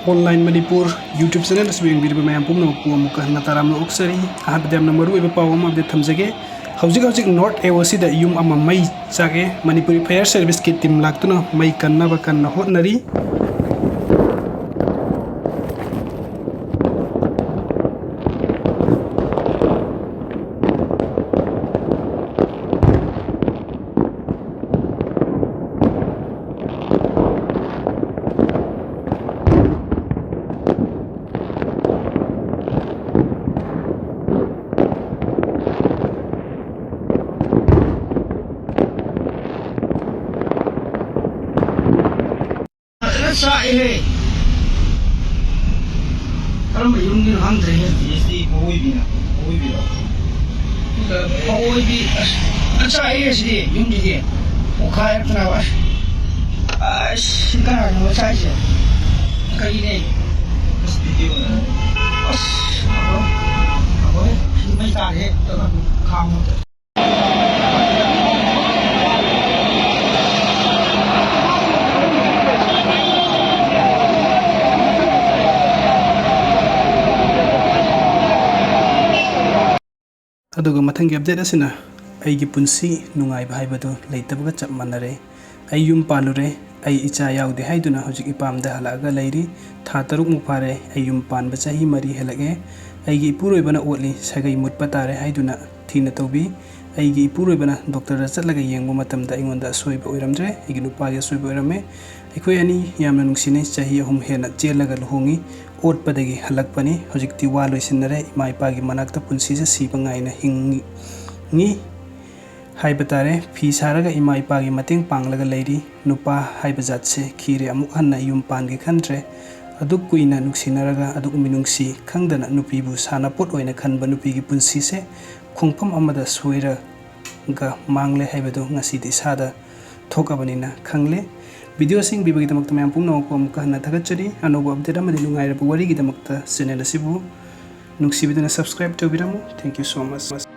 online Manipur YouTube channel यंग मैम पुनमक नताराम ओक्सरी अहम मरुब पाव थमजगे हजिक हजिक नॉर्थ एवोसीद यूम मई चागे मणिपुरी फायर सर्विस की टीम लाक्तुना मई कन्नब कन्न होटनरी Sae kalau mai yung din hang dre SD poi bi lo da poi bi sae sidi yung di o khai tna wa ka no sai se kai ne video na abo mai ta he ta kham अदुग मथंगी update असिना अईगी पुंसी नुंगाइबा हाइबदो लेतबगा चप मनरे अई yum पालुरे अई इचा याउदे हाइदुना हजिक इपामदा हलागा Larry था तरुक मुफारे अई yum Panba चाही मरी हेलगे अईगी इपुरोइबना ओटली सगै मुटपा तारे हाइदुना थीना तौबी अईगी इपुरोइबना डॉक्टर चटलगा येंगबा मतमदा अइंगोंदा सोइबा ओइरमद्रे अईगी नुपागे सोइबा ओइरमे अखोय अनि यामना नुंसिने चाही अहुम हेना चेलगा लुहोंगी ओटपदगी हलकपनी हजिकती वा लोइसिनरे इमा इपागी मनाक्ता पुंसीसे सीबा ngaina hingi हाइबा तारे फी सारगा इमा इपागी मतेंग पांगलगा लैरी नुपा हाइबा जातसे खीरे अमुक हन्ना युम पानगे खन्ड्रे अदुक कुइना नुक्सिनरगा अदुक मिनुंगसी खंगदना नुपीबु सानापोट ओइना खनबा नुपीगी पुंसीसे खुंगफम अमदा सोइरगा मांगले हाइबदो ngasi सादा थोकाबनिना खंगले वीडियो सिंग बिबगिदमक्ता मैम पुनमक अमुक हन्ना थगचरी अनोबो अपडेट अमदि नुंगाइरबा वारिगिदमक्ता चैनल असिबु नुक्सिबिदना सब्सक्राइब तौबिरमु थैंक यू सो मच